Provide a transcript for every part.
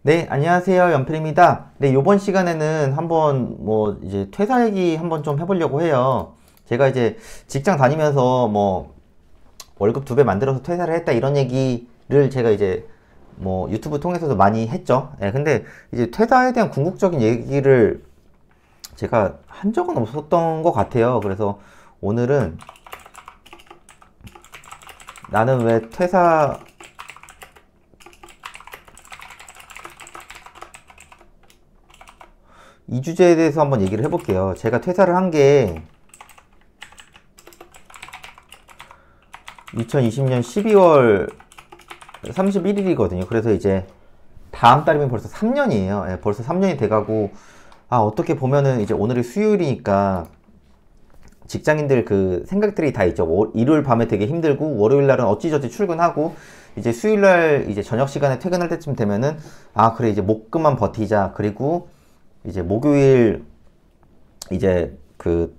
네, 안녕하세요. 연필입니다. 네, 요번 시간에는 한번 이제 퇴사 얘기 한번 좀 해보려고 해요. 제가 이제 직장 다니면서 월급 2배 만들어서 퇴사를 했다 이런 얘기를 제가 이제 유튜브 통해서도 많이 했죠. 예, 근데 이제 퇴사에 대한 궁극적인 얘기를 제가 한 적은 없었던 것 같아요. 그래서 오늘은 나는 왜 퇴사 이 주제에 대해서 한번 얘기를 해볼게요. 제가 퇴사를 한 게 2020년 12월 31일이거든요. 그래서 이제 다음 달이면 벌써 3년이에요. 예, 벌써 3년이 돼가고, 어떻게 보면은 이제 오늘이 수요일이니까 직장인들 그 생각들이 다 있죠. 일요일 밤에 되게 힘들고, 월요일 날은 어찌저찌 출근하고, 이제 수요일 날 이제 저녁 시간에 퇴근할 때쯤 되면은, 그래, 이제 목금만 버티자. 그리고 이제 목요일 이제 그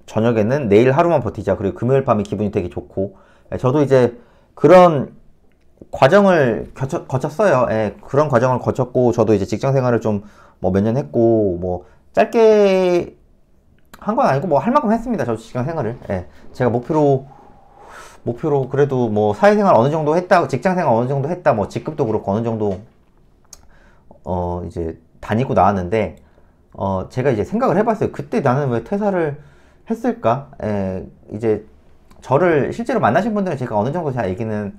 저녁에는 내일 하루만 버티자. 그리고 금요일 밤이 기분이 되게 좋고, 저도 이제 그런 과정을 거쳤어요. 예, 그런 과정을 거쳤고, 저도 이제 직장 생활을 좀 몇 년 했고, 짧게 한 건 아니고, 할 만큼 했습니다. 저 직장 생활을. 예, 제가 목표로 그래도 사회생활 어느 정도 했다, 직장 생활 어느 정도 했다, 직급도 그렇고 어느 정도, 이제 다니고 나왔는데, 제가 이제 생각을 해봤어요. 그때 나는 왜 퇴사를 했을까? 예, 이제 저를 실제로 만나신 분들은 제가 어느 정도 잘 얘기는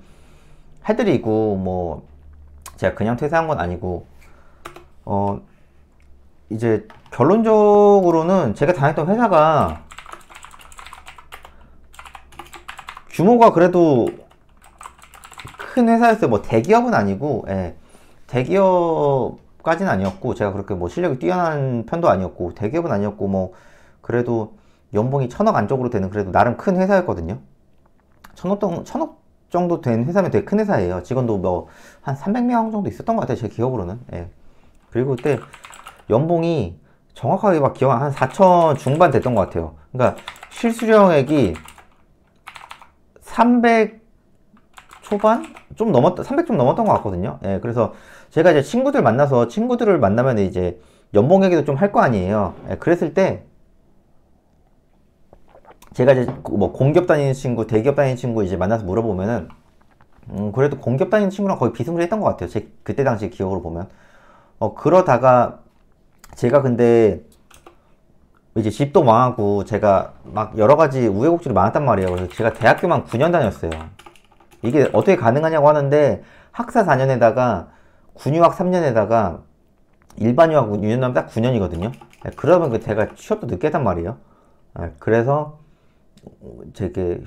해드리고, 제가 그냥 퇴사한 건 아니고, 어, 이제 결론적으로는 제가 다녔던 회사가 규모가 그래도 큰 회사였어요. 대기업은 아니고, 예, 대기업까지는 아니었고, 제가 그렇게 실력이 뛰어난 편도 아니었고, 대기업은 아니었고, 그래도 연봉이 1,000억 안쪽으로 되는 그래도 나름 큰 회사였거든요. 천억 정도 된 회사면 되게 큰 회사예요. 직원도 한 300명 정도 있었던 것 같아요. 제 기억으로는. 예. 그리고 그때 연봉이 정확하게 막 기억 한 4천 중반 됐던 것 같아요. 그러니까 실수령액이 300 초반? 좀 넘었다, 300 좀 넘었던 것 같거든요. 예. 그래서 제가 이제 친구들을 만나면 이제 연봉 얘기도 좀 할 거 아니에요. 예. 그랬을 때 제가 이제 공기업 다니는 친구, 대기업 다니는 친구 이제 만나서 물어보면은, 그래도 공기업 다니는 친구랑 거의 비슷비슷했던 것 같아요. 제 그때 당시 기억으로 보면. 그러다가 제가 근데 이제 집도 망하고 제가 막 여러 가지 우여곡절이 많았단 말이에요. 그래서 제가 대학교만 9년 다녔어요. 이게 어떻게 가능하냐고 하는데 학사 4년에다가 군유학 3년에다가 일반 유학 6년 하면 딱 9년이거든요. 그러면 제가 취업도 늦게 했단 말이에요. 그래서 되게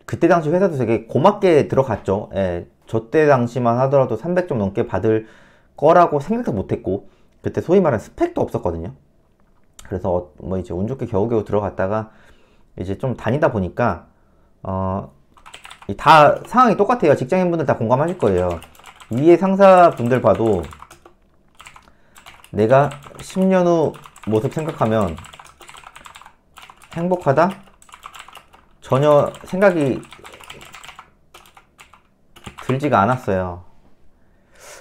그때 당시 회사도 되게 고맙게 들어갔죠. 예, 저 때 당시만 하더라도 300 좀 넘게 받을 거라고 생각도 못했고 그때 소위 말하는 스펙도 없었거든요. 그래서 이제 운 좋게 겨우겨우 들어갔다가 이제 좀 다니다 보니까 다 상황이 똑같아요. 직장인분들 다 공감하실 거예요. 위에 상사분들 봐도 내가 10년 후 모습 생각하면 행복하다? 전혀 생각이 들지가 않았어요.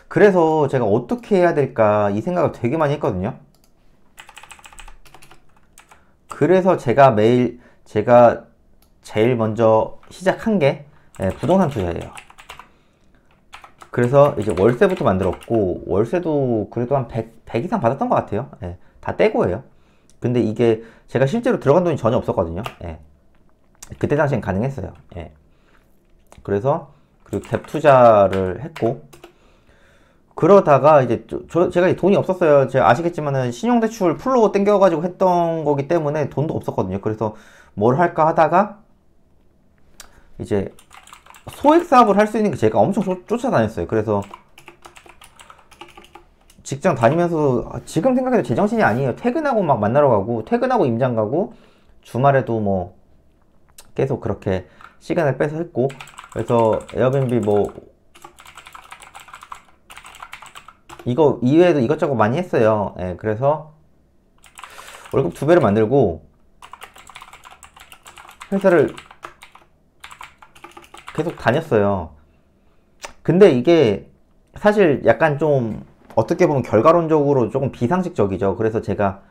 그래서 제가 어떻게 해야 될까 이 생각을 되게 많이 했거든요. 그래서 제가 제일 먼저 시작한 게 부동산 투자예요. 그래서 이제 월세부터 만들었고 월세도 그래도 한 100 이상 받았던 것 같아요. 예, 다 떼고예요. 근데 이게 제가 실제로 들어간 돈이 전혀 없었거든요. 예. 그때 당시엔 가능했어요. 예. 그래서 그리고 갭 투자를 했고 그러다가 이제 제가 돈이 없었어요. 제가 아시겠지만은 신용대출 풀로 땡겨가지고 했던 거기 때문에 돈도 없었거든요. 그래서 뭘 할까 하다가 이제 소액 사업을 할 수 있는 게 제가 엄청 쫓아다녔어요. 그래서 직장 다니면서 지금 생각해도 제정신이 아니에요. 퇴근하고 막 만나러 가고 퇴근하고 임장 가고 주말에도 계속 그렇게 시간을 빼서 했고 그래서 에어비앤비 이거 이외에도 이것저것 많이 했어요. 예, 그래서 월급 2배를 만들고 회사를 계속 다녔어요. 근데 이게 사실 약간 좀 어떻게 보면 결과론적으로 조금 비상식적이죠. 그래서 제가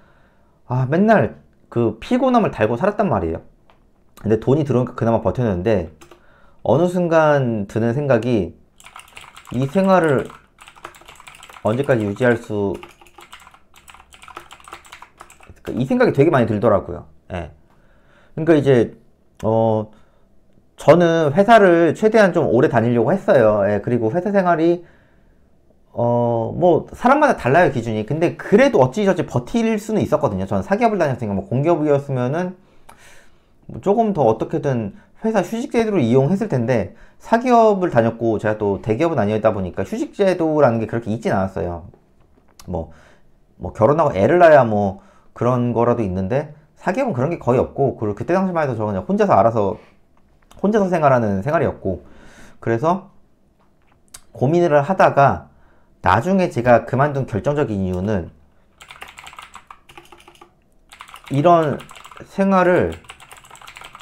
맨날 그 피곤함을 달고 살았단 말이에요. 근데 돈이 들어오니까 그나마 버텼는데 어느 순간 드는 생각이 이 생활을 언제까지 유지할 수, 이 생각이 되게 많이 들더라고요. 예. 그러니까 이제 저는 회사를 최대한 좀 오래 다니려고 했어요. 예. 그리고 회사 생활이 뭐 사람마다 달라요, 기준이. 근데 그래도 어찌저찌 버틸 수는 있었거든요. 저는 사기업을 다녔으니까. 뭐 공기업이었으면은 뭐 조금 더 어떻게든 회사 휴직제도를 이용했을 텐데, 사기업을 다녔고 제가 또 대기업은 아니었다 보니까 휴직제도라는 게 그렇게 있진 않았어요. 뭐 결혼하고 애를 낳아야 뭐 그런 거라도 있는데, 사기업은 그런 게 거의 없고, 그리고 그때 당시만 해도 저 그냥 혼자서 알아서 혼자서 생활하는 생활이었고, 그래서 고민을 하다가 나중에 제가 그만둔 결정적인 이유는 이런 생활을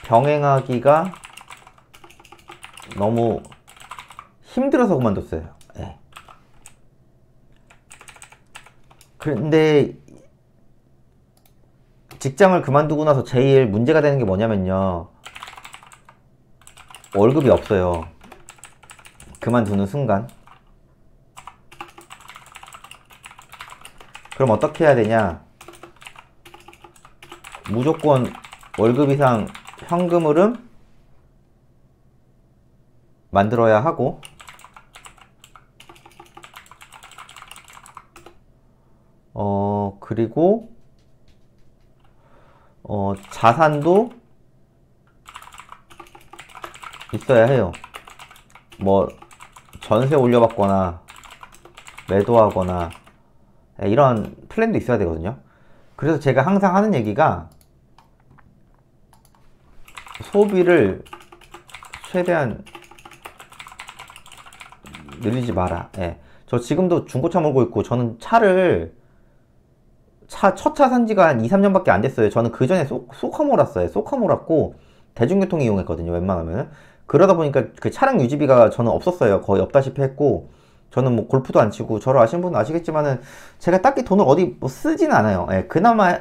병행하기가 너무 힘들어서 그만뒀어요. 네. 그런데 직장을 그만두고 나서 제일 문제가 되는 게 뭐냐면요, 월급이 없어요. 그만두는 순간. 그럼 어떻게 해야 되냐? 무조건 월급 이상 현금 흐름 만들어야 하고, 그리고 자산도 있어야 해요. 뭐 전세 올려받거나 매도하거나 이런 플랜도 있어야 되거든요. 그래서 제가 항상 하는 얘기가 소비를 최대한 늘리지 마라. 예. 저 지금도 중고차 몰고 있고, 저는 첫 차 산 지가 한 2, 3년밖에 안 됐어요. 저는 그 전에 쏘카 몰았어요. 쏘카 몰았고 대중교통 이용했거든요, 웬만하면. 그러다 보니까 그 차량 유지비가 저는 없었어요. 거의 없다시피 했고, 저는 뭐 골프도 안 치고, 저를 아시는 분은 아시겠지만은 제가 딱히 돈을 어디 뭐 쓰진 않아요. 예, 그나마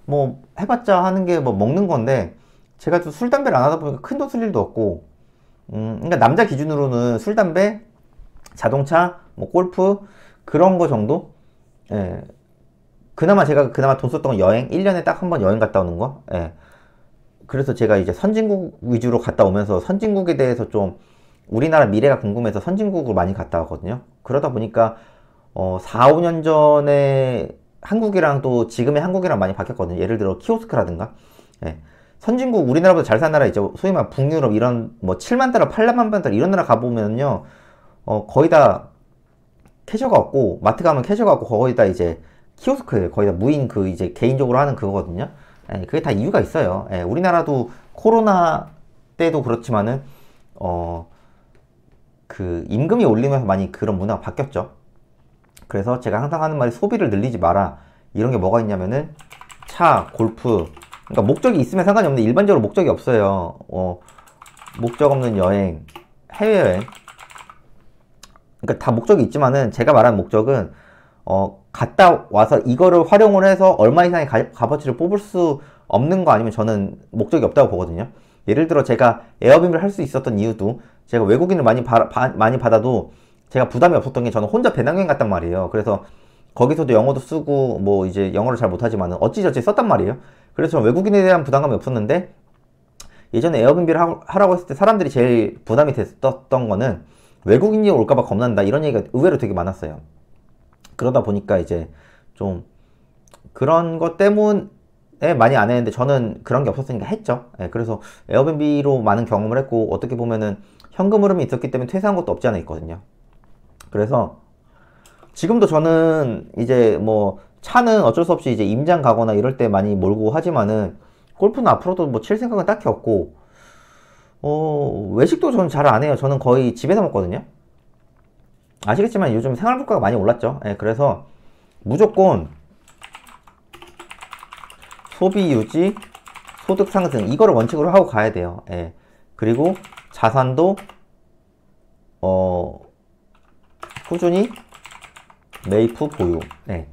뭐 해봤자 하는 게 뭐 먹는 건데, 제가 또 술, 담배를 안 하다 보니까 큰 돈 쓸 일도 없고, 그러니까 남자 기준으로는 술, 담배, 자동차, 뭐 골프, 그런 거 정도? 예. 제가 돈 썼던 건 여행, 1년에 딱 한 번 여행 갔다 오는 거? 예. 그래서 제가 이제 선진국 위주로 갔다 오면서 선진국에 대해서 좀 우리나라 미래가 궁금해서 선진국을 많이 갔다 왔거든요. 그러다 보니까 4, 5년 전에 한국이랑 또 지금의 한국이랑 많이 바뀌었거든요. 예를 들어 키오스크라든가. 예. 선진국, 우리나라보다 잘 사는 나라 있죠. 소위 말하는 북유럽, 이런 뭐 7만 달러, 8만 달러 이런 나라 가보면요, 거의 다 캐셔가 없고, 마트 가면 캐셔가 없고, 거의 다 이제 키오스크예요. 거의 다 무인, 그 이제 개인적으로 하는 그거거든요. 예, 그게 다 이유가 있어요. 예, 우리나라도 코로나 때도 그렇지만은 그 임금이 올리면서 많이 그런 문화가 바뀌었죠. 그래서 제가 항상 하는 말이 소비를 늘리지 마라. 이런 게 뭐가 있냐면은 차, 골프, 그러니까 목적이 있으면 상관이 없는데 일반적으로 목적이 없어요. 목적 없는 여행, 해외여행. 그러니까 다 목적이 있지만은 제가 말하는 목적은 갔다 와서 이거를 활용을 해서 얼마 이상의 값어치를 뽑을 수 없는 거 아니면 저는 목적이 없다고 보거든요. 예를 들어 제가 에어비앤비를 할 수 있었던 이유도, 제가 외국인을 많이 받아도 제가 부담이 없었던 게, 저는 혼자 배낭여행 갔단 말이에요. 그래서 거기서도 영어도 쓰고 뭐 이제 영어를 잘 못하지만은 어찌저찌 썼단 말이에요. 그래서 저는 외국인에 대한 부담감이 없었는데, 예전에 에어비앤비를 하라고 했을 때 사람들이 제일 부담이 됐었던 거는 외국인이 올까봐 겁난다, 이런 얘기가 의외로 되게 많았어요. 그러다 보니까 이제 좀 그런 것 때문에 많이 안 했는데, 저는 그런 게 없었으니까 했죠. 예, 그래서 에어비앤비로 많은 경험을 했고, 어떻게 보면은 현금 흐름이 있었기 때문에 퇴사한 것도 없지 않아 있거든요. 그래서 지금도 저는 이제 뭐 차는 어쩔 수 없이 이제 임장 가거나 이럴 때 많이 몰고 하지만은, 골프는 앞으로도 뭐 칠 생각은 딱히 없고, 외식도 저는 잘 안 해요. 저는 거의 집에서 먹거든요. 아시겠지만 요즘 생활 물가가 많이 올랐죠. 예, 그래서 무조건 소비 유지, 소득 상승, 이거를 원칙으로 하고 가야 돼요. 예. 그리고 자산도 꾸준히 매입 후 보유. 네.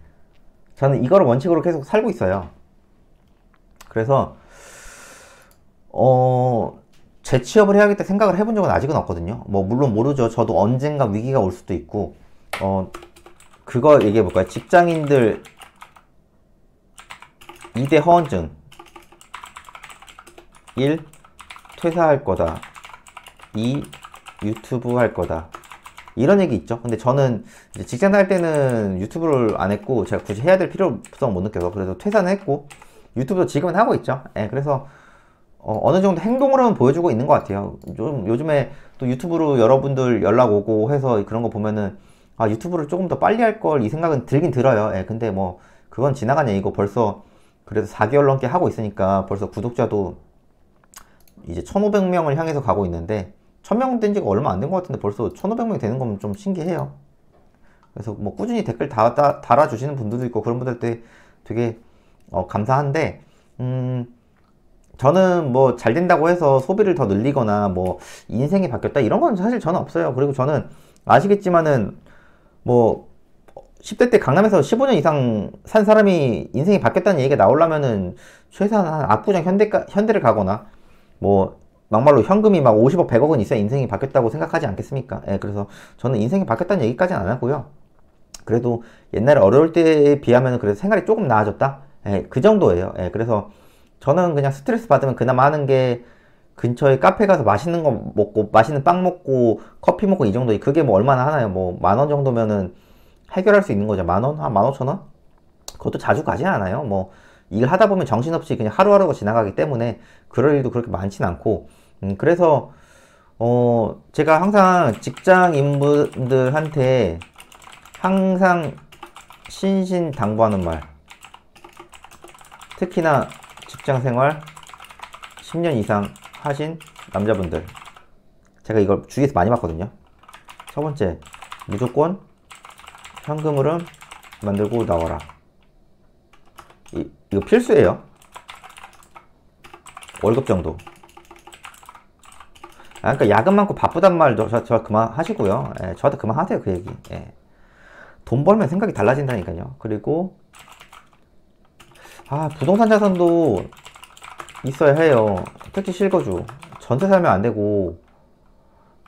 저는 이거를 원칙으로 계속 살고 있어요. 그래서 재취업을 해야겠다 생각을 해본 적은 아직은 없거든요. 뭐 물론 모르죠. 저도 언젠가 위기가 올 수도 있고. 그거 얘기해 볼까요? 직장인들 2대 허언증. 1. 퇴사할 거다. 2. 유튜브 할 거다. 이런 얘기 있죠. 근데 저는 이제 직장 다닐 때는 유튜브를 안 했고, 제가 굳이 해야 될 필요성 못 느껴서, 그래서 퇴사는 했고, 유튜브도 지금은 하고 있죠. 예, 그래서 어느 정도 행동으로는 보여주고 있는 것 같아요. 요즘에 또 유튜브로 여러분들 연락 오고 해서 그런 거 보면은, 아, 유튜브를 조금 더 빨리 할 걸, 이 생각은 들긴 들어요. 예, 근데 뭐 그건 지나간 얘기고, 벌써 그래도 4개월 넘게 하고 있으니까 벌써 구독자도 이제 1,500명을 향해서 가고 있는데, 1,000명 된 지가 얼마 안 된 것 같은데 벌써 1,500명이 되는 건 좀 신기해요. 그래서 뭐 꾸준히 댓글 달아주시는 분들도 있고, 그런 분들한테 되게 감사한데, 저는 뭐 잘 된다고 해서 소비를 더 늘리거나 뭐 인생이 바뀌었다 이런 건 사실 저는 없어요. 그리고 저는 아시겠지만은 뭐 10대 때 강남에서 15년 이상 산 사람이 인생이 바뀌었다는 얘기가 나오려면은 최소한 한 압구정 현대를 가거나, 뭐 막말로 현금이 막 50억 100억은 있어야 인생이 바뀌었다고 생각하지 않겠습니까? 예, 그래서 저는 인생이 바뀌었다는 얘기까지는 안 하고요. 그래도 옛날에 어려울 때에 비하면 그래도 생활이 조금 나아졌다? 예, 그 정도예요. 예, 그래서 저는 그냥 스트레스 받으면 그나마 하는 게 근처에 카페 가서 맛있는 거 먹고, 맛있는 빵 먹고, 커피 먹고, 이 정도. 그게 뭐 얼마나 하나요? 뭐 10,000원 정도면은 해결할 수 있는 거죠. 10,000원? 한 15,000원? 그것도 자주 가진 않아요. 뭐 일하다 보면 정신없이 그냥 하루하루가 지나가기 때문에 그럴 일도 그렇게 많진 않고. 그래서 제가 항상 직장인분들한테 항상 신신당부하는 말, 특히나 직장생활 10년 이상 하신 남자분들, 제가 이걸 주위에서 많이 봤거든요. 첫 번째, 무조건 현금 흐름 만들고 나와라. 이거 필수예요. 월급 정도. 그러니까 야근 많고 바쁘단 말 저 그만 하시고요. 예, 저한테 그만 하세요, 그 얘기. 예. 돈 벌면 생각이 달라진다니까요. 그리고 부동산 자산도 있어야 해요. 특히 실거주. 전세 살면 안 되고.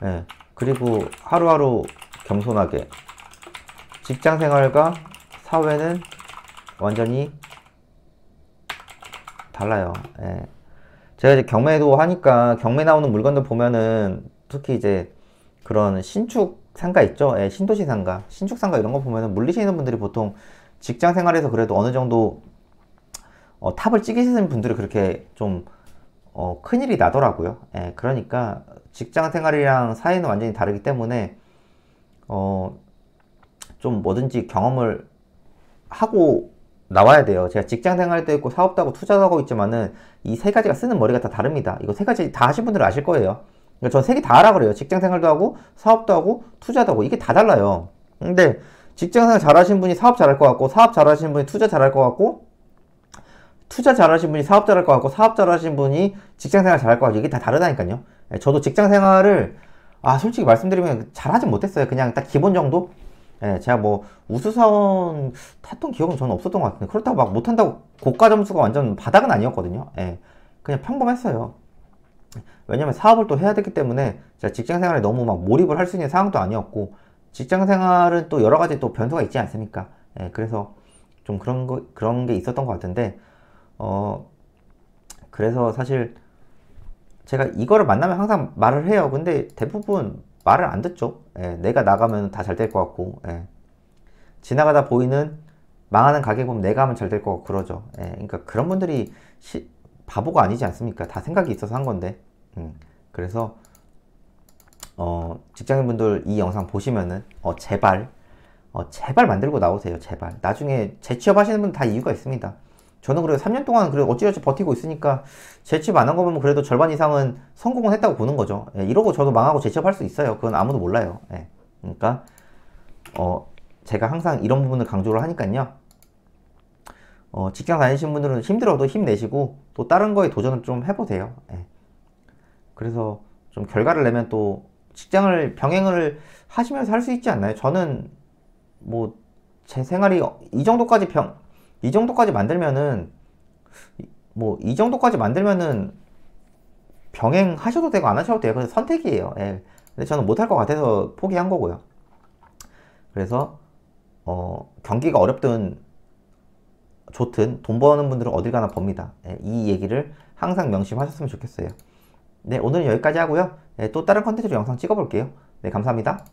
예. 그리고 하루하루 겸손하게. 직장 생활과 사회는 완전히 달라요. 예. 제가 이제 경매도 하니까 경매 나오는 물건들 보면은, 특히 이제 그런 신축 상가 있죠? 예, 신도시 상가, 신축 상가 이런 거 보면은 물리시는 분들이 보통 직장 생활에서 그래도 어느 정도 탑을 찍으시는 분들이 그렇게 좀 큰일이 나더라고요. 예, 그러니까 직장 생활이랑 사회는 완전히 다르기 때문에 좀 뭐든지 경험을 하고 나와야 돼요. 제가 직장 생활도 있고 사업도 하고 투자도 하고 있지만은 이 세 가지가 쓰는 머리가 다 다릅니다. 이거 세 가지 다 하신 분들은 아실 거예요. 그러니까 전 세 개 다 하라 그래요. 직장 생활도 하고 사업도 하고 투자도 하고, 이게 다 달라요. 근데 직장 생활 잘하신 분이 사업 잘할 것 같고, 사업 잘하신 분이 투자 잘할 것 같고, 투자 잘하신 분이 사업 잘할 것 같고, 사업 잘하신 분이 직장 생활 잘할 것 같고, 이게 다 다르다니까요. 저도 직장 생활을 솔직히 말씀드리면 잘하진 못했어요. 그냥 딱 기본 정도? 예, 제가 뭐 우수사원 탔던 기억은 저는 없었던 것 같은데, 그렇다고 막 못한다고 고가 점수가 완전 바닥은 아니었거든요. 예, 그냥 평범했어요. 왜냐면 사업을 또 해야 되기 때문에 제가 직장 생활에 너무 막 몰입을 할 수 있는 상황도 아니었고, 직장 생활은 또 여러 가지 또 변수가 있지 않습니까? 예, 그래서 좀 그런 게 있었던 것 같은데, 그래서 사실 제가 이거를 만나면 항상 말을 해요. 근데 대부분 말을 안 듣죠. 예, 내가 나가면 다 잘 될 것 같고, 예. 지나가다 보이는 망하는 가게 보면 내가 하면 잘 될 것 같고 그러죠. 예, 그러니까 그런 분들이 바보가 아니지 않습니까? 다 생각이 있어서 한 건데. 그래서 직장인분들 이 영상 보시면은 제발 만들고 나오세요. 제발. 나중에 재취업 하시는 분은 다 이유가 있습니다. 저는 그래도 3년 동안 그래도 어찌어찌 버티고 있으니까, 재취업 안 한 거 보면 그래도 절반 이상은 성공은 했다고 보는 거죠. 예, 이러고 저도 망하고 재취업 할 수 있어요. 그건 아무도 몰라요. 예, 그러니까 제가 항상 이런 부분을 강조를 하니까요. 직장 다니시는 분들은 힘들어도 힘내시고 또 다른 거에 도전을 좀 해보세요. 예. 그래서 좀 결과를 내면 또 직장을 병행을 하시면서 할 수 있지 않나요? 저는 뭐 제 생활이 이 정도까지 만들면은, 뭐, 이 정도까지 만들면은 병행하셔도 되고 안 하셔도 돼요. 그래서 선택이에요. 예. 근데 저는 못할 것 같아서 포기한 거고요. 그래서, 경기가 어렵든 좋든 돈 버는 분들은 어딜 가나 법니다. 예, 이 얘기를 항상 명심하셨으면 좋겠어요. 네, 오늘은 여기까지 하고요. 네, 또 다른 컨텐츠로 영상 찍어볼게요. 네, 감사합니다.